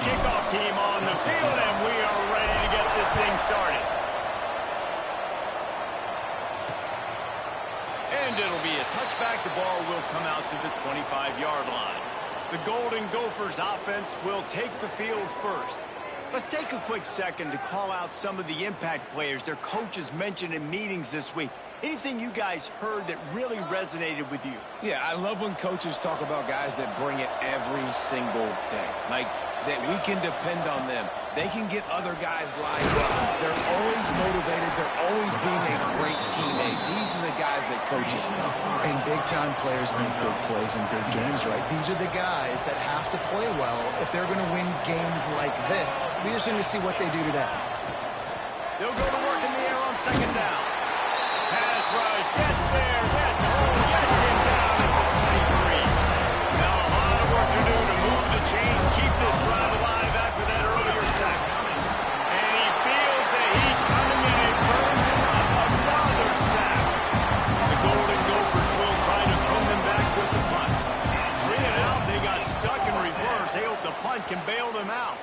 kickoff team on the field, and we are ready to get this thing started. And it'll be a touchback. The ball will come out to the 25-yard line. The Golden Gophers offense will take the field first. Let's take a quick second to call out some of the impact players their coaches mentioned in meetings this week. Anything you guys heard that really resonated with you? Yeah, I love when coaches talk about guys that bring it every single day. Like, that we can depend on them. They can get other guys lined up. They're always motivated. They're always being a great teammate. These are the guys that coaches love. And big-time players make big plays in big games, right? These are the guys that have to play well if they're going to win games like this. We're just going to see what they do today. They'll go to work in the air on second down. Pass rush gets there, gets him down at the 23. Now a lot of work to do to move the chains, keep this drive alive after that earlier sack. And he feels the heat coming in and burns him up. Another sack. The Golden Gophers will try to pin them back with the punt. 3 and out, they got stuck in reverse. They hope the punt can bail them out.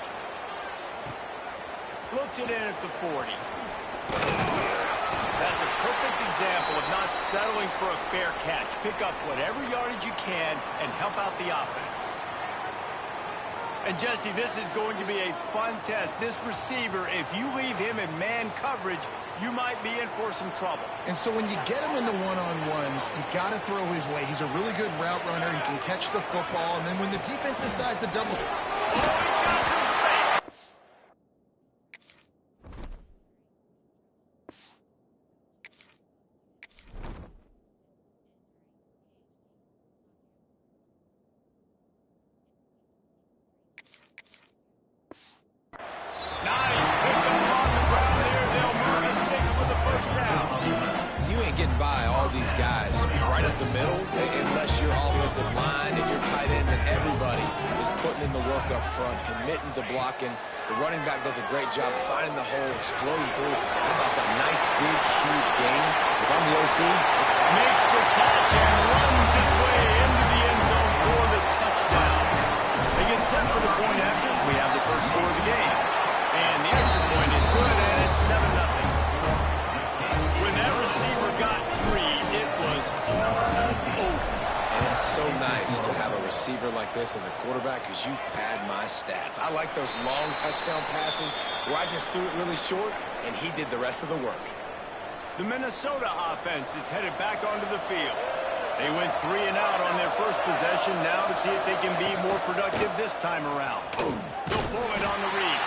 Looks it in at the 40. That's a perfect example of not settling for a fair catch. Pick up whatever yardage you can and help out the offense. And Jesse, this is going to be a fun test. This receiver, if you leave him in man coverage, you might be in for some trouble. And so when you get him in the one-on-ones, you got to throw his way. He's a really good route runner. He can catch the football. And then when the defense decides to double... Oh, he's got some space. Nice pickup on the ground there. They'll move the sticks with the first down. You ain't getting by all these guys right up the middle unless your offensive line and your tight ends and everybody is putting in the work up front, committing to blocking. The running back does a great job finding the hole, exploding through. How about that nice, big, huge gain? If I'm the OC, Makes the catch and runs his way into the end zone for the touchdown. They get set for the point after. We have the first score of the game. And the extra point is good, and it's 7-0. When that receiver got 3, it was all over. and it's so nice to have a receiver like this as a quarterback because you pad my stats. I like those long touchdown passes where I just threw it really short, and he did the rest of the work. The Minnesota offense is headed back onto the field. They went 3 and out on their first possession now to see if they can be more productive this time around. They'll pull it on the read.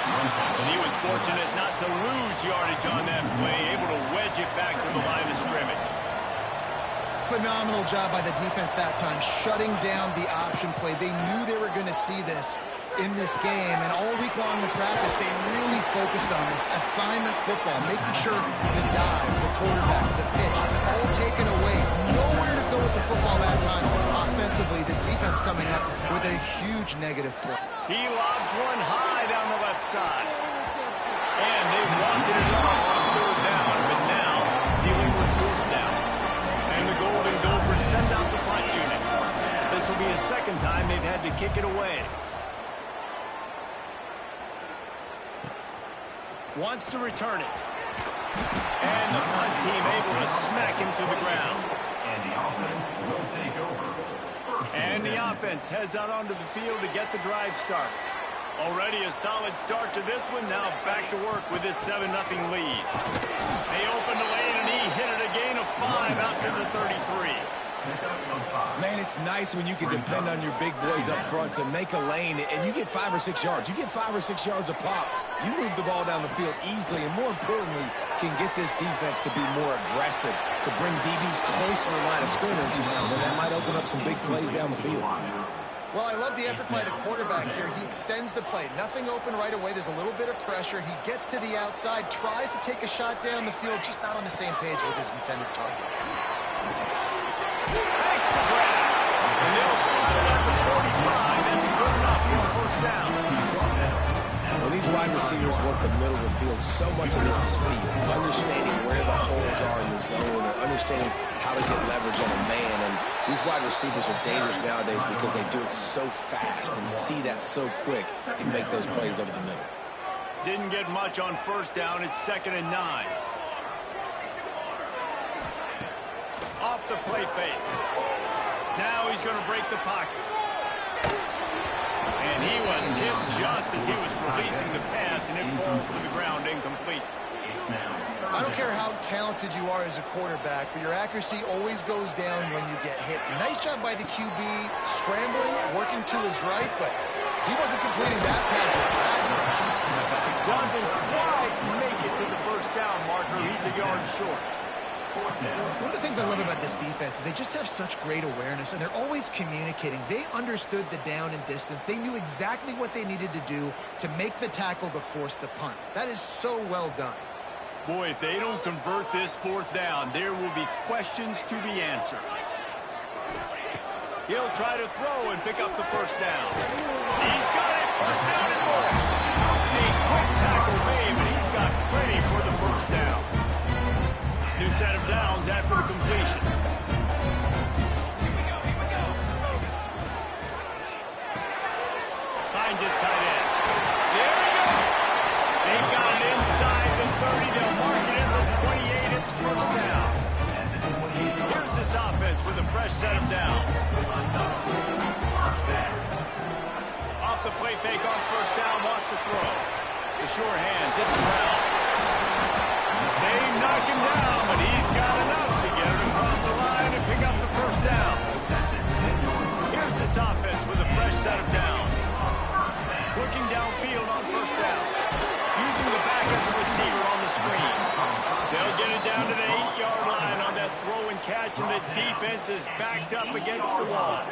And he was fortunate not to lose yardage on that play, able to wedge it back to the line of scrimmage. Phenomenal job by the defense that time, shutting down the option play. They knew they were going to see this in this game, and all week long in practice, they really focused on this assignment football, making sure the dive, the quarterback, the pitch, all taken away. Nowhere to go with the football that time. Offensively, the defense coming up with a huge negative play. He lobs one high down the left side. And they wanted it off on 3rd down, but now dealing with 4th down. And the Golden Gophers send out the punt unit. This will be a second time they've had to kick it away. Wants to return it. And the punt team able to smack him to the ground. And the offense will take over. And the offense heads out onto the field to get the drive started. Already a solid start to this one. Now back to work with this 7-0 lead. They opened the lane and he hit it a gain of 5 out to the 33. Man, it's nice when you can depend on your big boys up front to make a lane, and you get 5 or 6 yards. You get 5 or 6 yards a pop. You move the ball down the field easily, and more importantly, can get this defense to be more aggressive, to bring DBs close to the line of scrimmage, and then that might open up some big plays down the field. Well, I love the effort by the quarterback here. He extends the play. Nothing open right away. There's a little bit of pressure. He gets to the outside, tries to take a shot down the field, just not on the same page with his intended target. Makes the grab. And they'll spot it at the 45. That's good enough for a first down. When these wide receivers work the middle of the field, so much of this is feel. Understanding where the holes are in the zone, or understanding how to get leverage on a man. And These wide receivers are dangerous nowadays because they do it so fast and see that so quick and make those plays over the middle. Didn't get much on first down. It's 2nd and 9. Off the play fake. Now he's going to break the pocket. And he was hit just as he was releasing the pass, and it falls to the ground incomplete. I don't care how talented you are as a quarterback, but your accuracy always goes down when you get hit. Nice job by the QB scrambling, working to his right, but he wasn't completing that pass with that much. Doesn't quite make it to the first down marker. He's a yard short. One of the things I love about this defense is they just have such great awareness, and they're always communicating. They understood the down and distance. They knew exactly what they needed to do to make the tackle to force the punt. That is so well done. Boy, if they don't convert this 4th down, there will be questions to be answered. He'll try to throw and pick up the first down. He's got it. First down and more. A quick tackle made, but he's got plenty for the first down. New set of downs after the completion. Finds his tight end. There he goes. They got it inside the 30. They'll mark it in the 28. It's first down. Here's this offense with a fresh set of downs. Off the play fake on first down, wants to throw. The sure hands, it's Brown. They knock him down, but he's got enough to get it across the line and pick up the first down. Here's this offense with a fresh set of downs. Looking downfield on first down. Using the back as a receiver on the screen. They'll get it down to the 8-yard line on that throw and catch, and the defense is backed up against the wall.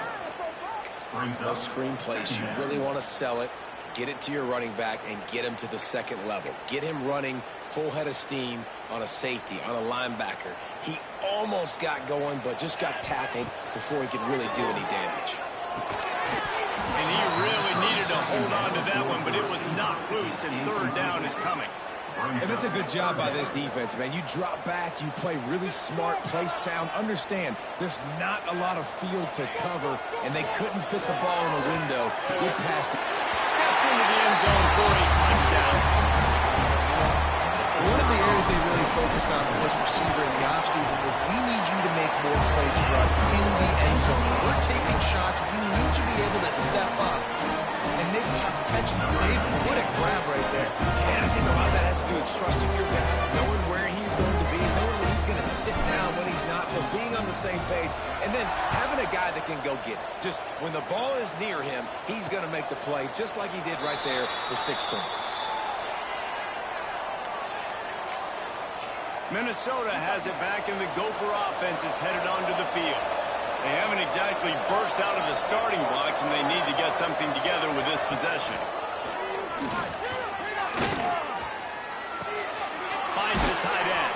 Those screen plays, you really want to sell it, get it to your running back, and get him to the second level. Get him running full head of steam on a safety, on a linebacker. He almost got going, but just got tackled before he could really do any damage. And he really needed to hold on to that one, but it was not loose, and 3rd down is coming. And that's a good job by this defense, man. You drop back, you play really smart, play sound. Understand, there's not a lot of field to cover, and they couldn't fit the ball in the window. Good pass. Steps into the end zone for a touchdown. One of the areas they really focused on with this receiver in the offseason was we need you to make more plays for us in the end zone. When we're taking shots, we need you to be able to step up and make tough catches. Dave, what a grab right there. And I think a lot of that has to do with trusting your guy, knowing where he's going to be, knowing when he's going to sit down, when he's not, so being on the same page, and then having a guy that can go get it. Just when the ball is near him, he's going to make the play, just like he did right there for 6 points. Minnesota has it back, and the Gopher offense is headed onto the field. They haven't exactly burst out of the starting blocks, and they need to get something together with this possession. Finds the tight end.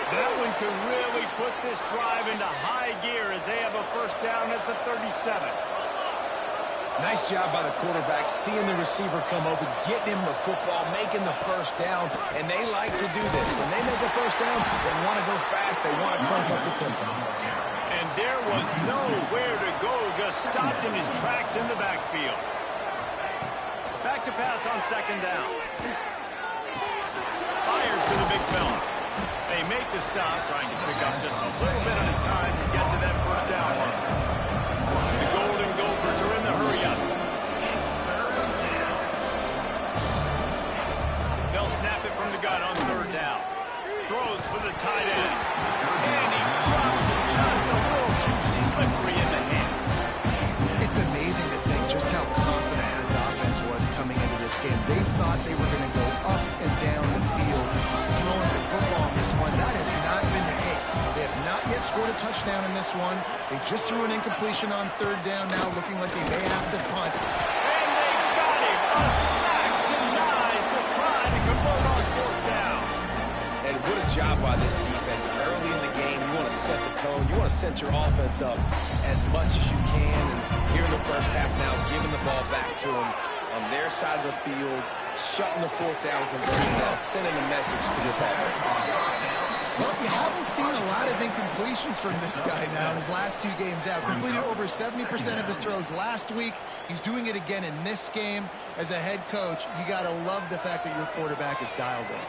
That one could really put this drive into high gear as they have a first down at the 37. Nice job by the quarterback, seeing the receiver come open, getting him the football, making the first down, and they like to do this. When they make a first down, they want to go fast, they want to crank up the tempo. And there was nowhere to go, just stopped in his tracks in the backfield. Back to pass on second down. Fires to the big fella. They make the stop, trying to pick up just a little bit at a time to get to that first down mark. The Golden Gophers are in the hurry-up. They'll snap it from the gun on third down. Throws for the tight end. And he drops it just a little too slippery in the hand. It's amazing to think just how confident this offense was coming into this game. They thought they were going to go up and down the field throwing the football in this one. That has not been the case. They have not yet scored a touchdown in this one. They just threw an incompletion on third down, now looking like they may have to punt. And they got him. A sack denies the try to convert on fourth down. And what a job by this defense. Early in the game, you want to set the tone. You want to set your offense up as much as you can. And here in the first half now, giving the ball back to them on their side of the field, shutting the fourth down conversion, now sending a message to this offense. Well, you haven't seen a lot of incompletions from this guy now in his last 2 games out. Completed over 70% of his throws last week. He's doing it again in this game. As a head coach, you got to love the fact that your quarterback is dialed in.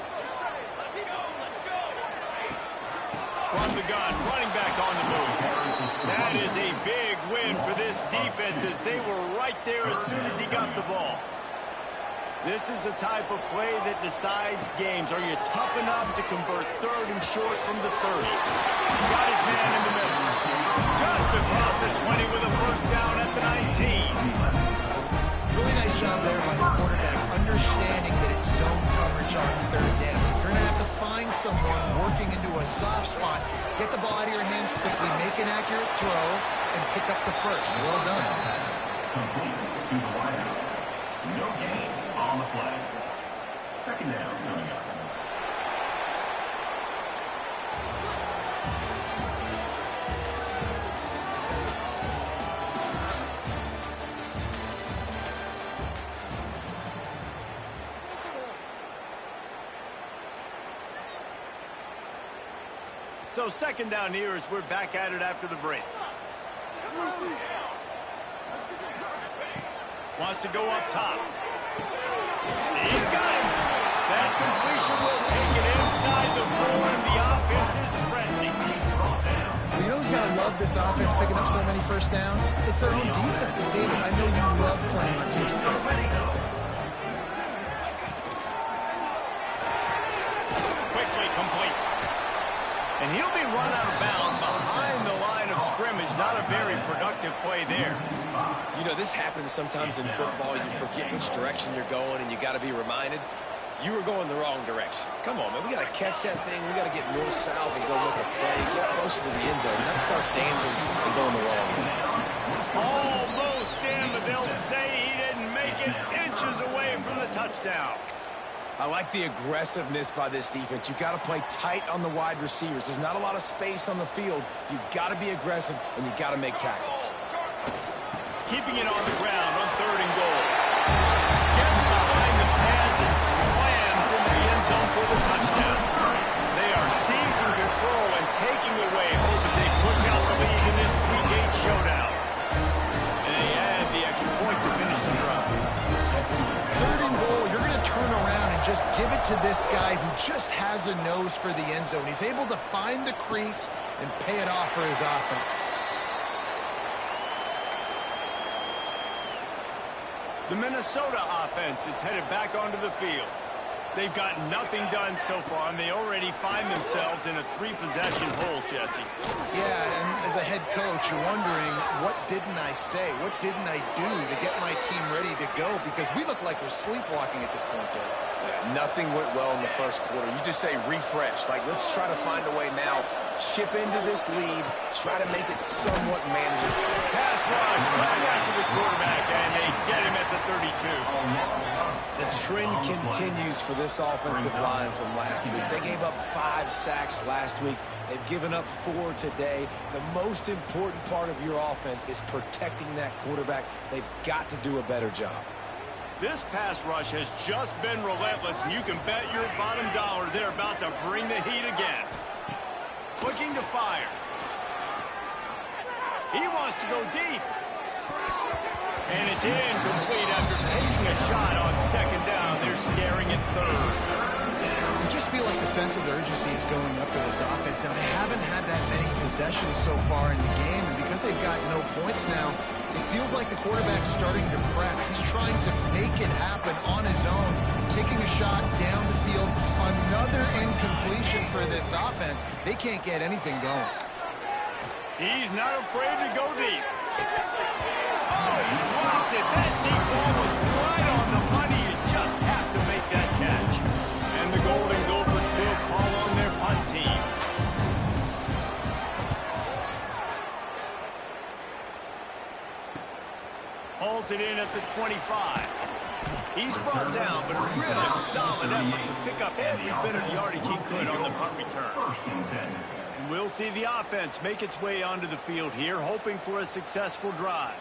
From the gun, running back on the move. That is a big win for this defense as they were right there as soon as he got the ball. This is the type of play that decides games. Are you tough enough to convert 3rd and short from the 30? Got his man in the middle. Just across the 20 with a first down at the 19. Really nice job there by the quarterback, understanding that it's zone coverage on 3rd down. If you're going to have to find someone working into a soft spot, get the ball out of your hands quickly, make an accurate throw, and pick up the first. Well done. Complete to the wideout. No gain on the play. 2nd down coming up. So 2nd down here as we're back at it after the break. Wants to go up top. He's got him. That completion will take it inside the 4, and the offense is threatening. Well, you know who's got to love this offense picking up so many first downs? It's their own defense. David, I know you love playing on teams with their defenses. Quickly complete. And he'll be run out of bounds behind the line of scrimmage. Not a very productive play there. You know, this happens sometimes in football. You forget which direction you're going, and you got to be reminded you were going the wrong direction. Come on, man. We got to catch that thing. We got to get north-south and go look at play. Get closer to the end zone, not start dancing and going the wrong way. Almost in, but they'll say he didn't make it, inches away from the touchdown. I like the aggressiveness by this defense. You got to play tight on the wide receivers. There's not a lot of space on the field. You got to be aggressive, and you got to make tackles. Keeping it on the ground on 3rd and goal. Gets behind the pads and slams into the end zone for the touchdown. They are seizing control and taking away hope as they push out the lead in this Week 8 showdown. And they add the extra point to finish the drive. 3rd and goal, you're going to turn around and just give it to this guy who just has a nose for the end zone. He's able to find the crease and pay it off for his offense. The Minnesota offense is headed back onto the field. They've got nothing done so far, and they already find themselves in a 3-possession hole, Jesse. Yeah, and as a head coach, you're wondering, what didn't I say? What didn't I do to get my team ready to go? Because we look like we're sleepwalking at this point, though. Yeah, nothing went well in the first quarter. You just say refresh. Like, let's try to find a way now. Chip into this lead. Try to make it somewhat manageable. Pass rush coming after the quarterback, and they get him at the 32. The trend continues for this offensive line from last week. They gave up 5 sacks last week. They've given up 4 today. The most important part of your offense is protecting that quarterback. They've got to do a better job. This pass rush has just been relentless, and you can bet your bottom dollar they're about to bring the heat again. Looking to fire. He wants to go deep. And it's incomplete after taking a shot on 2nd down. They're scaring at 3rd. You just feel like the sense of urgency is going up for this offense. Now, they haven't had that many possessions so far in the game, and because they've got no points now, it feels like the quarterback's starting to press. He's trying to make it happen on his own, taking a shot down the field. Another incompletion for this offense. They can't get anything going. He's not afraid to go deep. Oh, he dropped it. That deep ball was right on the money. You just have to make that catch. And the Golden Gophers will call on their punt team. Hauls it in at the 25. He's brought down, but a really solid effort to pick up every bit of yardage he could on the punt return. And we'll see the offense make its way onto the field here, hoping for a successful drive.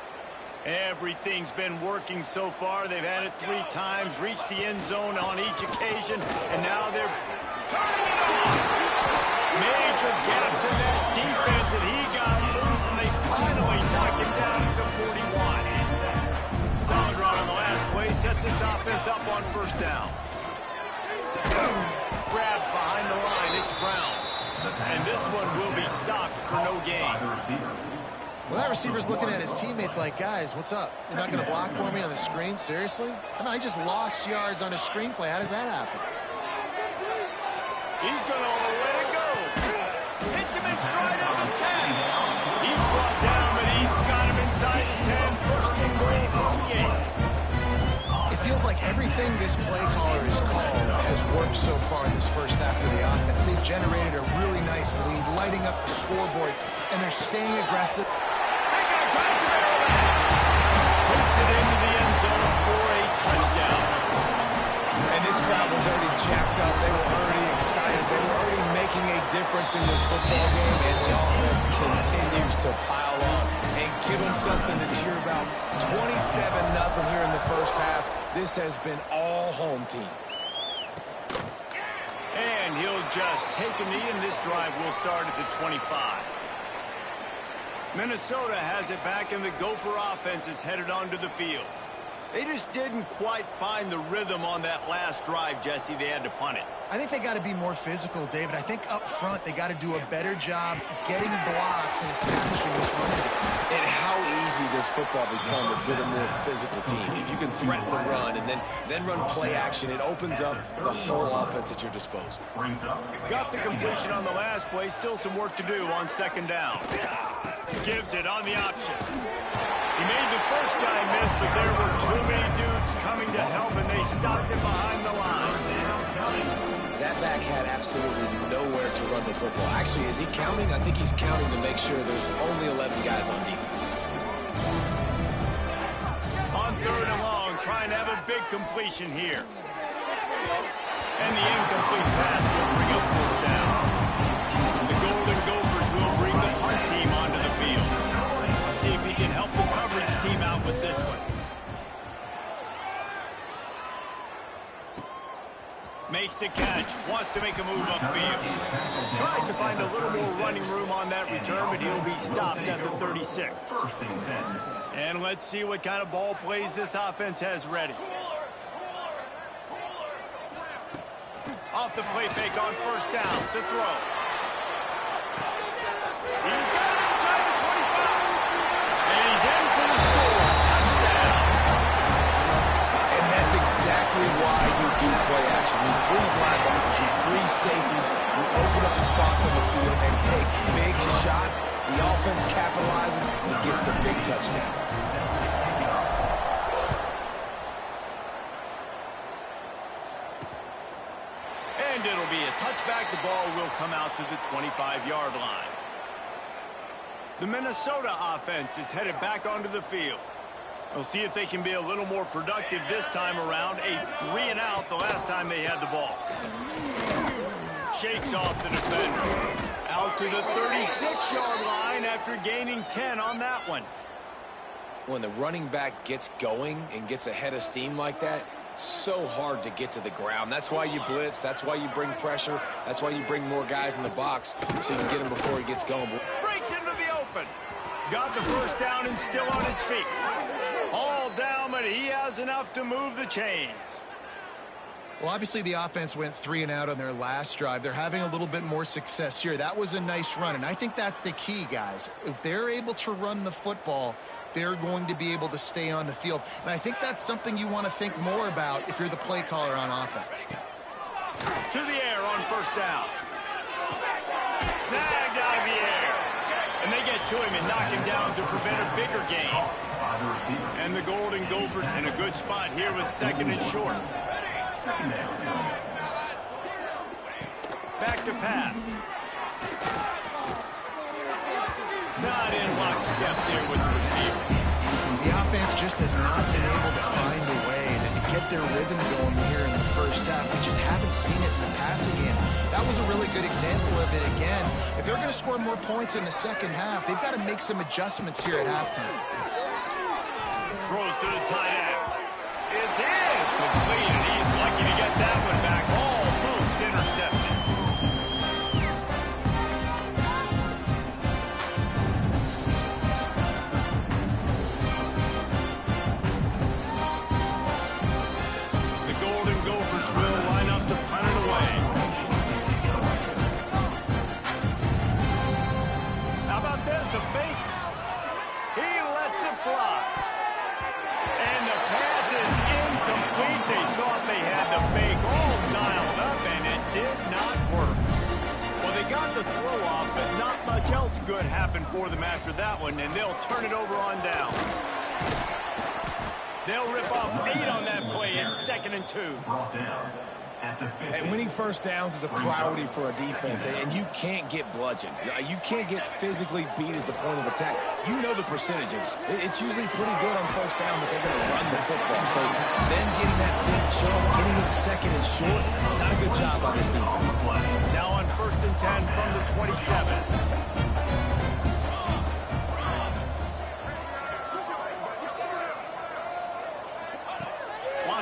Everything's been working so far. They've had it 3 times, reached the end zone on each occasion, and now they're turning it on. Major gaps in that defense, and he got loose, and they finally knocked him down to 41. Solid run on the last play, sets this offense up on first down. Grab behind the line, it's Brown. And this one will be stopped for no gain. Well, that receiver's looking at his teammates like, guys, what's up? You're not going to block for me on the screen? Seriously? I mean, I just lost yards on a screenplay. How does that happen? He's going to let it go. Hits him in stride at the 10. He's brought down, but he's got him inside the 10. First and goal from the 8. It feels like everything this play caller has called has worked so far in this first half for the offense. They've generated a really nice lead, lighting up the scoreboard, and they're staying aggressive. Puts it into the end zone for a touchdown. And this crowd was already jacked up. They were already excited. They were already making a difference in this football game, and the offense continues to pile on and give them something to cheer about. 27-0 here in the first half. This has been all home team. And he'll just take a knee, and this drive will start at the 25. Minnesota has it back, and the Gopher offense is headed onto the field. They just didn't quite find the rhythm on that last drive, Jesse. They had to punt it. I think they got to be more physical, David. I think up front they got to do a better job getting blocks and establishing this running game. And how easy does football become if you're the more physical team? If you can threaten the run and then run play action, it opens up the whole offense at your disposal. Got the completion on the last play. Still some work to do on second down. Gives it on the option. He made the first guy miss, but there were too many dudes coming to help, and they stopped him behind the line. That back had absolutely nowhere to run the football. Actually, is he counting? I think he's counting to make sure there's only 11 guys on defense. On third and long, trying to have a big completion here. And the incomplete pass will bring up fourth down. The Golden Gophers will bring the punt team onto the field. Let's see if he can help the coverage team out with this one. Makes the catch, wants to make a move upfield. Tries to find a little more running room on that return, but he'll be stopped at the 36. And let's see what kind of ball plays this offense has ready. Off the play fake on first down, the throw. He's got it inside the 25. And he's in for the score. Touchdown. And that's exactly why you do play action. You freeze linebackers, you freeze safeties, you open up spots on the field and take big shots. The offense capitalizes and gets the big touchdown. And it'll be a touchback. The ball will come out to the 25-yard line. The Minnesota offense is headed back onto the field. We'll see if they can be a little more productive this time around. A 3-and-out the last time they had the ball. Shakes off the defender. Out to the 36-yard line after gaining 10 on that one. When the running back gets going and gets ahead of steam like that, so hard to get to the ground. That's why you blitz. That's why you bring pressure. That's why you bring more guys in the box so you can get him before he gets going. Breaks into the open. Got the first down and still on his feet. All down, but he has enough to move the chains. Well, obviously the offense went 3-and-out on their last drive. They're having a little bit more success here. That was a nice run, and I think that's the key, guys. If they're able to run the football, they're going to be able to stay on the field. And I think that's something you want to think more about if you're the play caller on offense. To the air on first down. Snagged out of the air. And they get to him and knock him down to prevent a bigger gain. And the Golden Gophers in a good spot here with second and short. Back to pass. Not in lockstep there with the receiver. The offense just has not been able to find a way to get their rhythm going here in the first half. We just haven't seen it in the passing game. That was a really good example of it again. If they're going to score more points in the second half, they've got to make some adjustments here at halftime. Throws to the tight end. It's in. Complete, and he's lucky to get that one back. Almost intercepted. fly. And the pass is incomplete. They thought they had the fake all dialed up, and it did not work. Well, they got the throw off, but not much else good happened for them after that one, and they'll turn it over on down. They'll rip off 8 on that play. It's 2nd and 2. Brought down at the 50. And winning first downs is a priority for a defense, and you can't get bludgeoned. You can't get physically beat at the point of attack. You know the percentages. It's usually pretty good on first down that they're going to run the football. So them getting that big chunk, getting it 2nd and short, not a good job by this defense. Now on 1st and 10 from the 27.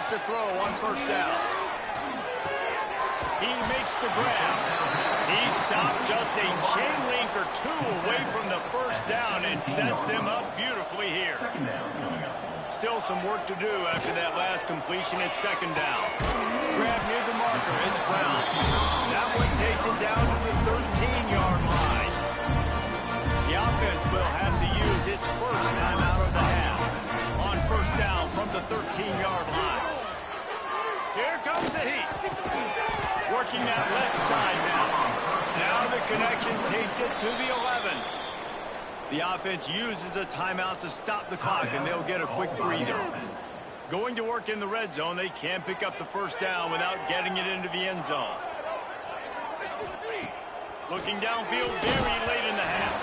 To throw on 1st down. He makes the grab. He stopped just a chain link or 2 away from the 1st down and sets them up beautifully here. Still some work to do after that last completion at 2nd down. Grab near the marker. It's Brown. That one takes it down to the 13-yard line. The offense will have to use its first time out of the half on 1st down from the 13-yard line. Here comes the heat. Working that left side now. Now the connection takes it to the 11. The offense uses a timeout to stop the clock, and they'll get a quick breather. Going to work in the red zone, they can't pick up the 1st down without getting it into the end zone. Looking downfield very late in the half.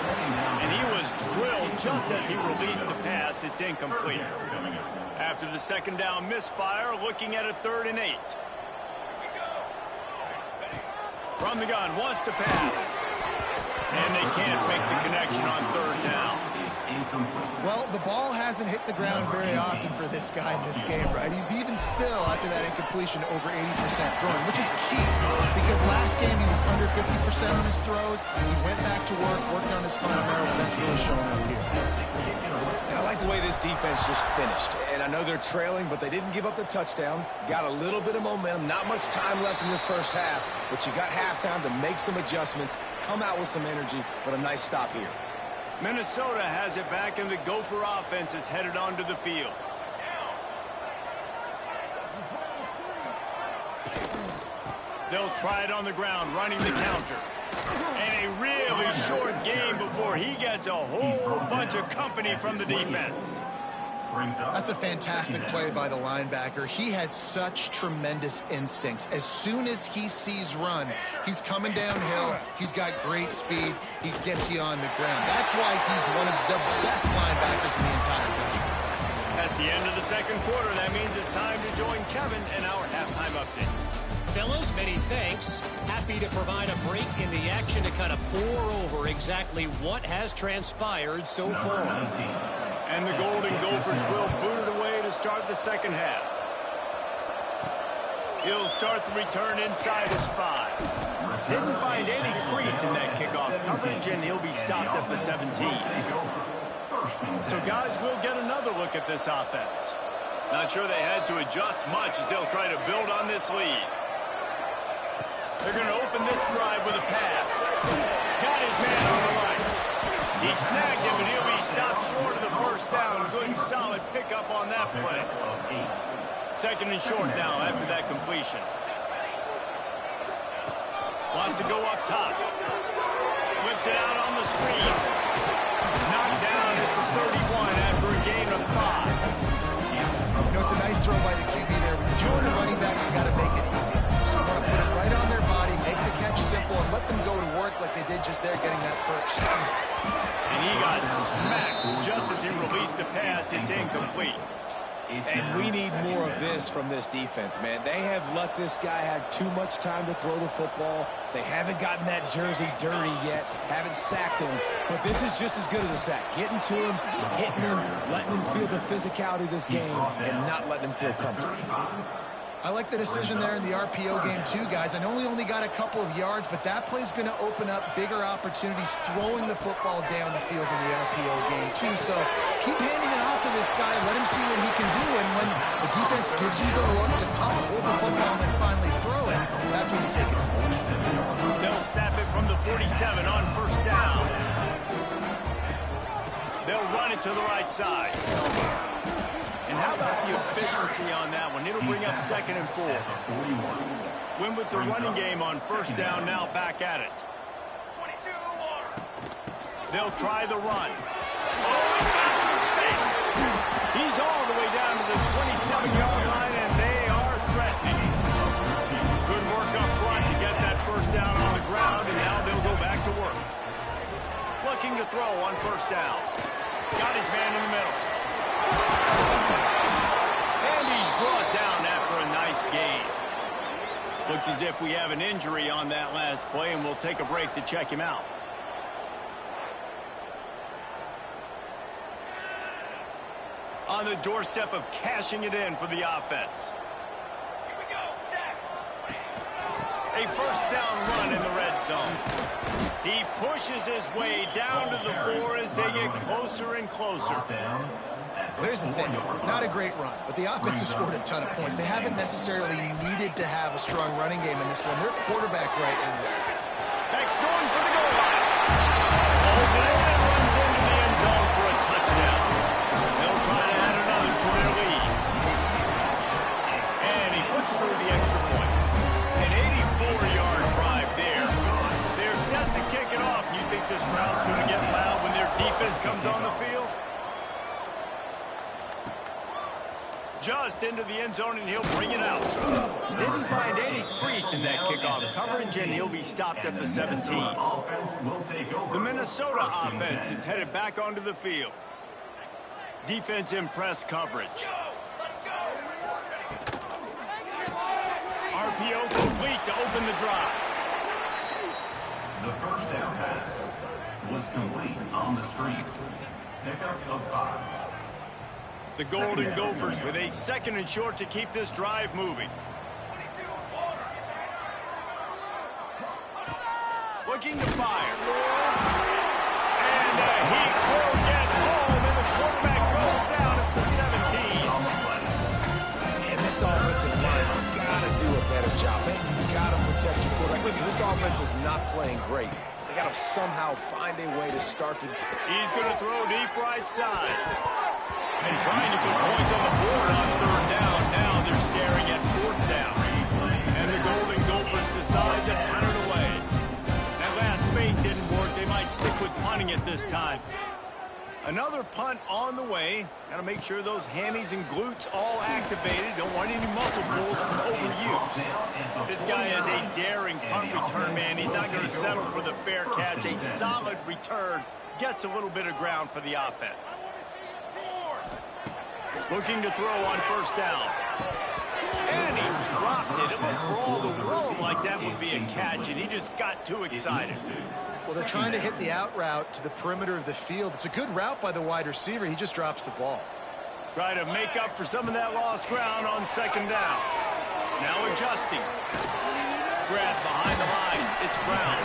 And he was drilled just as he released the pass. It's incomplete. After the 2nd down misfire, looking at a 3rd and 8. From the gun, wants to pass. And they can't make the connection on 3rd down. Well, the ball hasn't hit the ground very often for this guy in this game, right? He's even still, after that incompletion, over 80% throwing, which is key. Because last game he was under 50% on his throws. He went back to work, worked on his fundamentals, and that's really showing up here. And I like the way this defense just finished. And I know they're trailing, but they didn't give up the touchdown. Got a little bit of momentum. Not much time left in this first half, but you got halftime to make some adjustments, come out with some energy, but a nice stop here. Minnesota has it back, and the Gopher offense is headed onto the field. They'll try it on the ground, running the counter. And a really short game before he gets a whole bunch of company from the defense. That's a fantastic play by the linebacker. He has such tremendous instincts. As soon as he sees run, he's coming downhill. He's got great speed. He gets you on the ground. That's why he's one of the best linebackers in the entire country. That's the end of the 2nd quarter. That means it's time to join Kevin in our halftime update. Fellas, many thanks. Happy to provide a break in the action to kind of pour over exactly what has transpired so far. And the Golden Gophers will boot it away to start the 2nd half. He'll start the return inside his 5. Didn't find any crease in that kickoff coverage, and he'll be stopped at the 17. So guys, we'll get another look at this offense. Not sure they had to adjust much as they'll try to build on this lead. They're going to open this drive with a pass. Got his man on the right. He snagged him, and he'll be stopped short of the 1st down. Good, solid pickup on that play. 2nd and short now after that completion. Wants to go up top. Flips it out on the screen. Knocked down at the 31 after a gain of 5. You know, it's a nice throw by the QB there. When you're throwing the running backs, you got to make it easy. So you want to put it right on their body, make the catch simple, and let them go to work like they did just there, getting that first. And he got smacked just as he released the pass. It's incomplete. And we need more of this from this defense, man. They have let this guy have too much time to throw the football. They haven't gotten that jersey dirty yet, haven't sacked him. But this is just as good as a sack. Getting to him, hitting him, letting him feel the physicality of this game, and not letting him feel comfortable. I like the decision there in the RPO game too, guys. I know he only got a couple of yards, but that play's going to open up bigger opportunities throwing the football down the field in the RPO game too. So keep handing it off to this guy, let him see what he can do, and when the defense gives you the look to hold the football and then finally throw it, that's when you take it. They'll snap it from the 47 on 1st down. They'll run it to the right side. And how about the efficiency on that one? It'll bring up 2nd and 4. Win with the running game on 1st down, now back at it. They'll try the run. Oh, he's got some space. He's all the way down to the 27-yard line, and they are threatening. Good work up front to get that 1st down on the ground, and now they'll go back to work. Looking to throw on 1st down. Got his man in the middle. And he's brought down after a nice gain. Looks as if we have an injury on that last play, and we'll take a break to check him out. On the doorstep of cashing it in for the offense. Here we go, sack. A 1st down run in the red zone. He pushes his way down to the 4 as they get closer and closer. There's the thing. Not a great run, but the offense has scored a ton of points. They haven't necessarily needed to have a strong running game in this one. Their quarterback right now. X going for the goal line. Pulls it in and runs into the end zone for a touchdown. They'll try to add another to their lead. And he puts through the extra point. An 84-yard drive there. They're set to kick it off. You think this crowd's going to get loud when their defense comes on the field? Just into the end zone, and he'll bring it out. Didn't find any crease in that kickoff coverage, and he'll be stopped at the 17. The Minnesota offense is headed back onto the field. Defense in press coverage. RPO complete to open the drive. The 1st down pass was complete on the screen. Pickup of 5. The Golden Gophers with a 2nd and short to keep this drive moving. Looking to fire. And he will get home, and the quarterback goes down at the 17. And this offensive line's got to do a better job. Man, you got to protect your quarterback. Listen, this offense is not playing great. They got to somehow find a way to start to... He's going to throw deep right side. And trying to put points on the board on 3rd down. Now they're staring at 4th down. And the Golden Gophers decide to punt it away. That last fake didn't work. They might stick with punting it this time. Another punt on the way. Got to make sure those hammies and glutes all activated. Don't want any muscle pulls from overuse. This guy has a daring punt return, man. He's not going to settle for the fair catch. A solid return. Gets a little bit of ground for the offense. Looking to throw on 1st down. And he dropped it. It looked for all the world like that would be a catch, and he just got too excited. Well, they're trying to hit the out route to the perimeter of the field. It's a good route by the wide receiver. He just drops the ball. Try to make up for some of that lost ground on 2nd down. Now adjusting. Grab behind the line. It's Brown.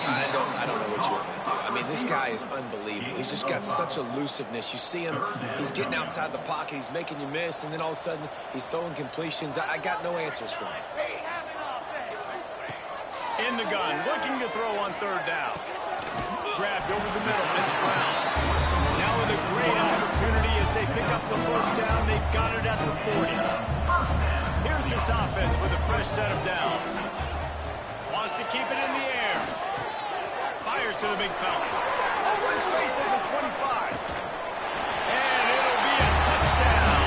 I don't know what you want me to do. I mean, this guy is unbelievable. He's just got such elusiveness. You see him, he's getting outside the pocket, he's making you miss, and then all of a sudden, he's throwing completions. I got no answers for him. In the gun, looking to throw on 3rd down. Grabbed over the middle. It's Brown. Now with a great opportunity as they pick up the 1st down. They've got it at the 40. Here's this offense with a fresh set of downs. Wants to keep it in the air. Fires to the big fella. Open space at the 25. And it'll be a touchdown.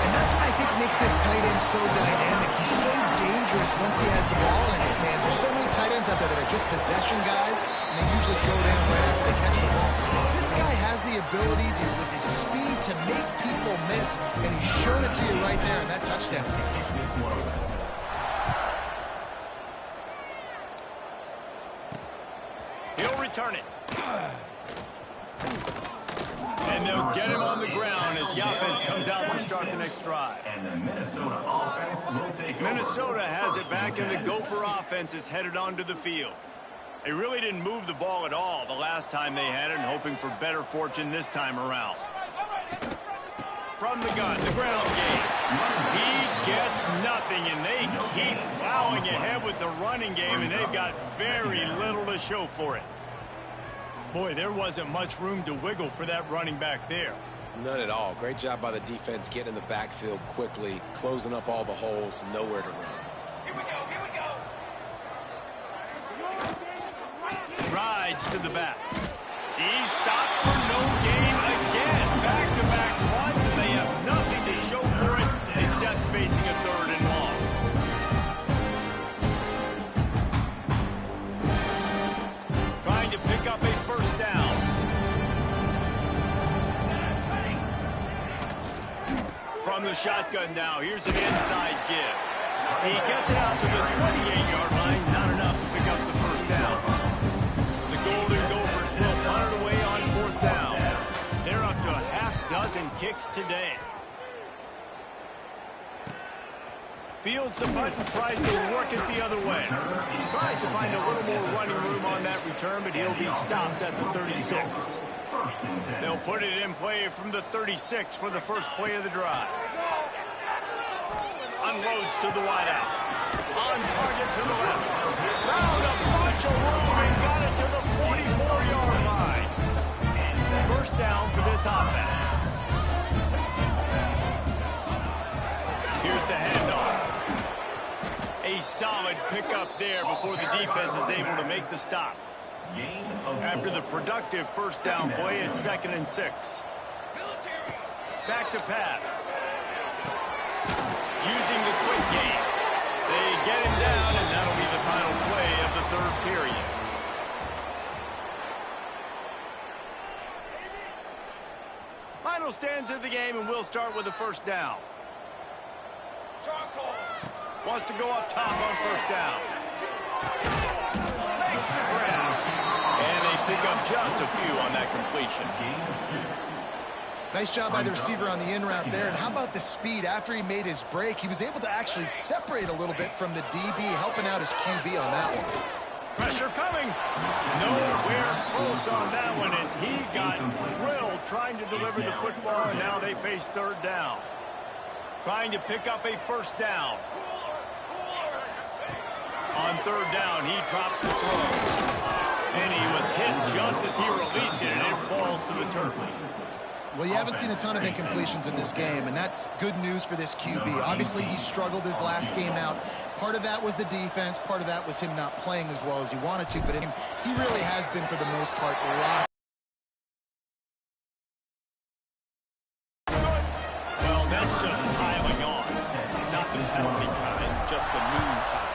And that's what I think makes this tight end so dynamic. He's so dangerous once he has the ball in his hands. There's so many tight ends out there that are just possession guys, and they usually go down right after they catch the ball. This guy has the ability to, with his speed, to make people miss, and he's shown it to you right there in that touchdown. He'll return it. And they'll get him on the ground as the offense comes out to start the next drive. And the Minnesota offense will take over. Minnesota has it back, and the Gopher offense is headed onto the field. They really didn't move the ball at all the last time they had it, and hoping for better fortune this time around. From the gun, the ground game. He gets nothing, and they keep plowing ahead with the running game, and they've got very little to show for it. Boy, there wasn't much room to wiggle for that running back there. None at all. Great job by the defense getting in the backfield quickly, closing up all the holes, nowhere to run. Rides to the back. He's stopped for no gain again. Back-to-back punts, and they have nothing to show for it except facing a 3rd and long. Trying to pick up a 1st down. From the shotgun now, here's an inside give. He gets it out to the 28-yard line, not enough to pick up the 1st down. The Golden Gophers will punt it away on 4th down. They're up to a half-dozen kicks today. Fields the punt and tries to work it the other way. Tries to find a little more running room on that return, but he'll be stopped at the 36. They'll put it in play from the 36 for the first play of the drive. Unloads to the wideout. On target to the left. Found a bunch of room and got it to the 44-yard line. 1st down for this offense. Here's the handoff. A solid pickup there before the defense is able to make the stop. After the productive 1st down play, it's 2nd and 6. Back to pass. Using the quick game. They get him down, and that'll be the final play of the 3rd period. Final stands of the game, and we'll start with the 1st down. Wants to go up top on 1st down. Makes the grab. And they pick up just a few on that completion. Nice job by the receiver on the in route there. And how about the speed? After he made his break, he was able to actually separate a little bit from the DB, helping out his QB on that one. Pressure coming. Nowhere close on that one as he got drilled trying to deliver the football, and now they face 3rd down. Trying to pick up a 1st down. On 3rd down, he drops the throw. And he was hit just as he released it, and it falls to the turf. Well, you haven't seen a ton of incompletions in this game, and that's good news for this QB. Obviously, he struggled his last game out. Part of that was the defense. Part of that was him not playing as well as he wanted to, but he really has been, for the most part, locked. Well, that's just piling on. Not the penalty kind, just the moon kind.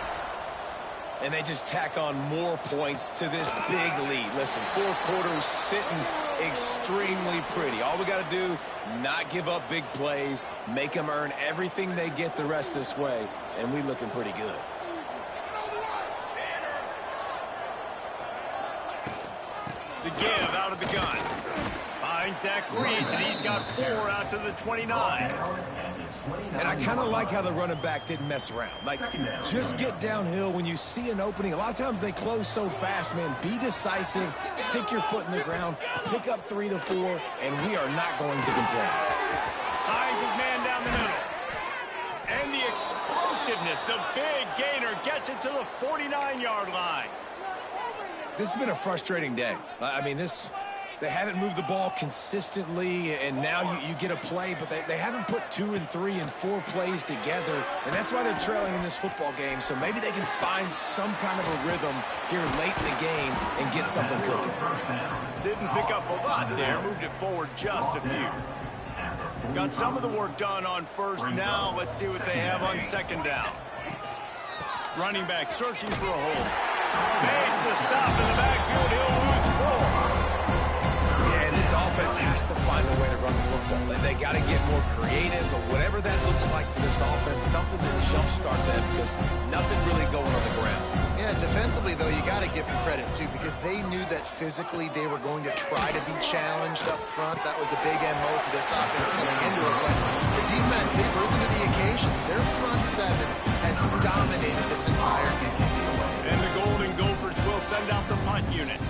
And they just tack on more points to this big lead. Listen, 4th quarter is sitting extremely pretty. All we got to do, not give up big plays, make them earn everything they get the rest this way, and we looking pretty good. The give out of the gun. Finds Zach Reese, and he's got 4 out to the 29. And I kind of like how the running back didn't mess around. Like, just get downhill when you see an opening. A lot of times they close so fast, man. Be decisive, stick your foot in the ground, pick up 3 to 4, and we are not going to complain. Finds his man down the middle. And the explosiveness, the big gainer gets it to the 49-yard line. This has been a frustrating day. I mean, they haven't moved the ball consistently, and now you get a play, but they haven't put 2 and 3 and 4 plays together, and that's why they're trailing in this football game. So maybe they can find some kind of a rhythm here late in the game and get something cooking. Didn't pick up a lot there, moved it forward just a few. Got some of the work done on 1st. Now let's see what they have on 2nd down. Running back searching for a hole. Makes the stop in the backfield. He'll lose 4. Yeah, this offense has to find a way to run the football. They got to get more creative, but whatever that looks like for this offense, something to jumpstart them, because nothing really going on the ground. Yeah, defensively, though, you got to give them credit, too, because they knew that physically they were going to try to be challenged up front. That was a big MO for this offense coming into it. But the defense, they've risen to the occasion. Their front 7 has dominated this entire game. And the Golden Gophers will send out the punt unit.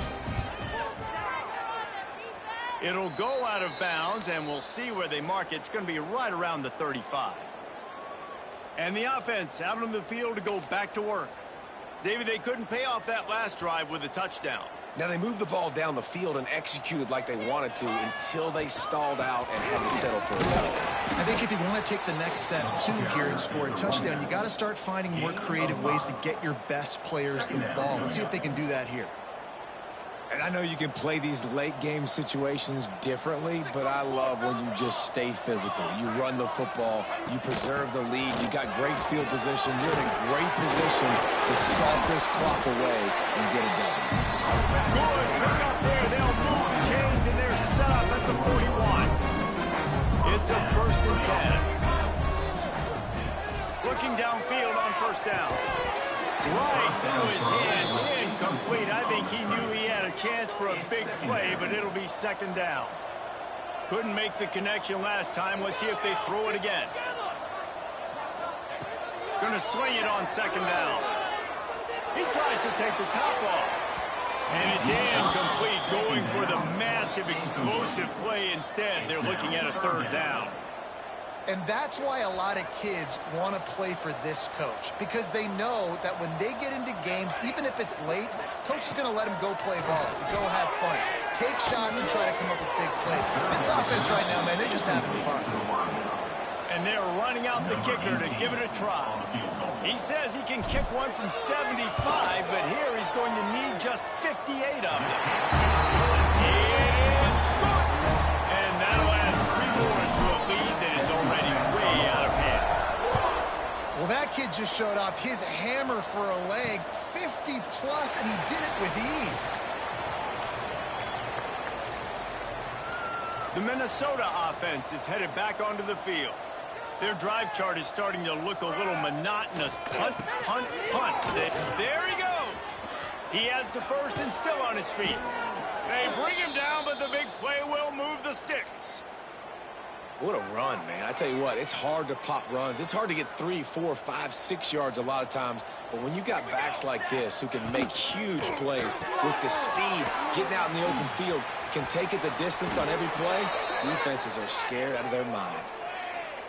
It'll go out of bounds, and we'll see where they mark it. It's going to be right around the 35. And the offense out on the field to go back to work. David, they couldn't pay off that last drive with a touchdown. Now, they moved the ball down the field and executed like they wanted to until they stalled out and had to settle for a penalty. I think if you want to take the next step, too, here and score a touchdown, you got to start finding more creative ways to get your best players the ball. Let's see if they can do that here. And I know you can play these late-game situations differently, but I love when you just stay physical. You run the football, you preserve the lead, you got great field position, you're in a great position to salt this clock away and get it done. Good pick up there. They'll move the chains, and they're set up at the 41. It's a 1st and 10. Looking downfield on 1st down. Right through his hands, incomplete. I think he knew he had a chance for a big play, but it'll be 2nd down. Couldn't make the connection last time. Let's see if they throw it again. Gonna swing it on 2nd down. He tries to take the top off. And it's incomplete, going for the massive, explosive play instead. They're looking at a 3rd down. And that's why a lot of kids want to play for this coach, because they know that when they get into games, even if it's late, coach is going to let them go play ball, go have fun, take shots and try to come up with big plays. This offense right now, man, they're just having fun. And they're running out the kicker to give it a try. He says he can kick one from 75, but here he's going to need just 58 of them. It is good. And that'll add 3 more to a lead that is already way out of hand. Well, that kid just showed off his hammer for a leg, 50-plus, and he did it with ease. The Minnesota offense is headed back onto the field. Their drive chart is starting to look a little monotonous. Punt, punt, punt. There he goes. He has the 1st and still on his feet. They bring him down, but the big play will move the sticks. What a run, man. I tell you what, it's hard to pop runs. It's hard to get 3, 4, 5, 6 yards a lot of times. But when you got backs like this who can make huge plays with the speed, getting out in the open field, can take it the distance on every play, defenses are scared out of their mind.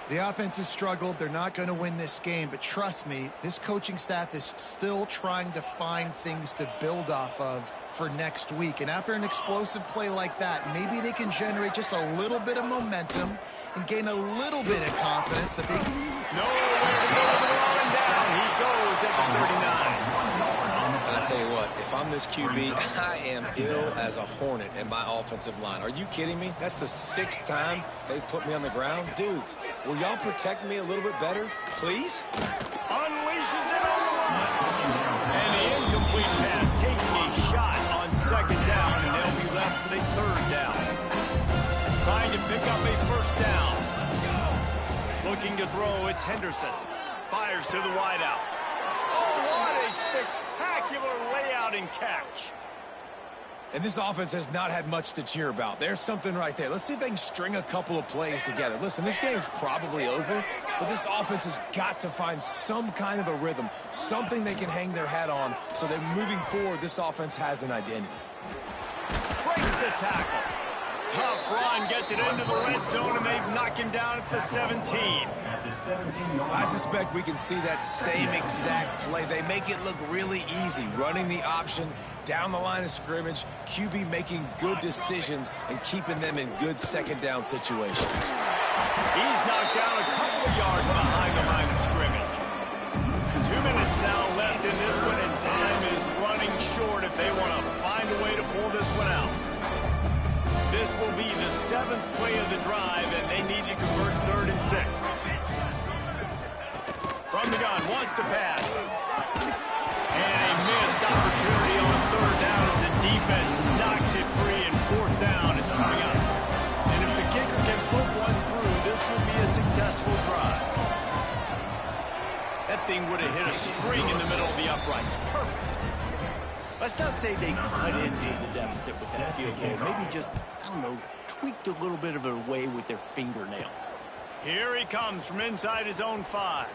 The offense has struggled. They're not going to win this game, but trust me, this coaching staff is still trying to find things to build off of for next week. And after an explosive play like that, maybe they can generate just a little bit of momentum and gain a little bit of confidence that they can. Nowhere to go with the rolling down. He goes at the 39. I'll tell you what, if I'm this QB, I am ill as a hornet in my offensive line. Are you kidding me? That's the 6th time they've put me on the ground. Dudes, will y'all protect me a little bit better, please? Unleashes it on the line. And the incomplete pass taking a shot on 2nd down, and they'll be left with a 3rd down. Trying to pick up a 1st down. Looking to throw, it's Henderson. Fires to the wideout. Oh, what a spectacular layout and catch. And this offense has not had much to cheer about. There's something right there. Let's see if they can string a couple of plays together. Listen, this game's probably over, but this offense has got to find some kind of a rhythm, something they can hang their hat on so that moving forward, this offense has an identity. Breaks the tackle. Tough run, gets it into the red zone, and they knock him down at the 17. I suspect we can see that same exact play. They make it look really easy, running the option down the line of scrimmage, QB making good decisions and keeping them in good 2nd down situations. He's knocked down a couple of yards behind the line of scrimmage. 2 minutes now left in this one, and time is running short if they want to find a way to pull this one out. This will be the 7th play of the drive, and they need to convert 3rd and 6. From the gun, wants to pass. And a missed opportunity on 3rd down as the defense knocks it free, and 4th down is coming up. And if the kicker can put one through, this will be a successful drive. That thing would have hit a string in the middle of the uprights. Perfect. Let's not say they cut into the deficit with that field goal. Maybe just, I don't know, tweaked a little bit of it away with their fingernail. Here he comes from inside his own 5.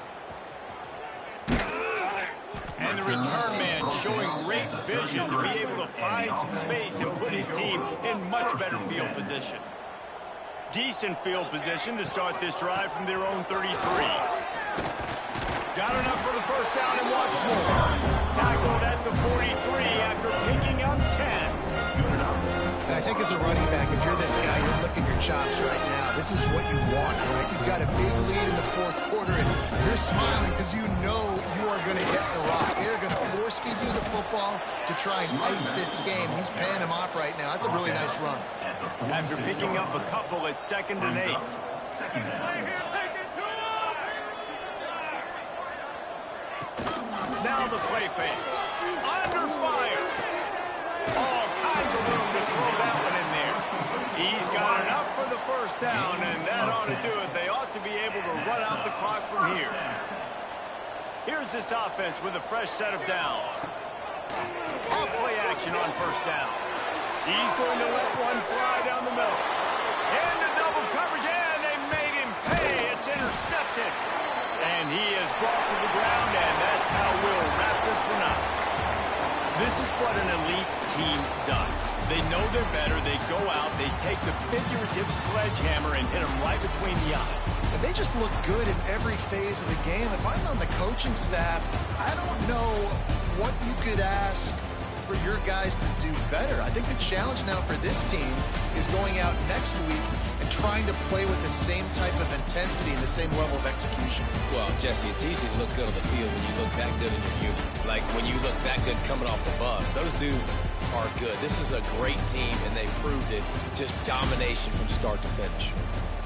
And the return man showing great vision to be able to find some space and put his team in much better field position. Decent field position to start this drive from their own 33. Got enough for the 1st down and wants more. Tackled at the 43 after picking up 10. think as a running back, if you're this guy, you're licking your chops right now. This is what you want, right? You've got a big lead in the fourth quarter, and you're smiling because you know you are going to get the rock. They're going to force-feed you the football to try and ice this game. He's paying him off right now. That's a really nice run. After picking up a couple at 2nd and 8. Now the play fake. Under fire. All kinds of room to throw that one in there. He's got enough for the first down, and that ought to do it. They ought to be able to run out the clock from here. Here's this offense with a fresh set of downs. Off play action on first down. He's going to let one fly down the middle. Into double coverage, and they made him pay. It's intercepted. And he is brought to the ground, and that's how we'll wrap this one up. This is what an elite team does. They know they're better. They go out. They take the figurative sledgehammer and hit them right between the eyes. And they just look good in every phase of the game. If I'm on the coaching staff, I don't know what you could ask for your guys to do better. I think the challenge now for this team is going out next week and trying to play with the same type of intensity and the same level of execution. Well, Jesse, it's easy to look good on the field when you look that good in your unit. Like when you look that good coming off the bus. Those dudes are good. This is a great team, and they proved it. Just domination from start to finish.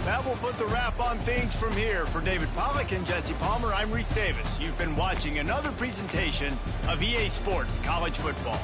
That will put the wrap on things from here. For David Pollack and Jesse Palmer, I'm Reese Davis. You've been watching another presentation of EA Sports College Football.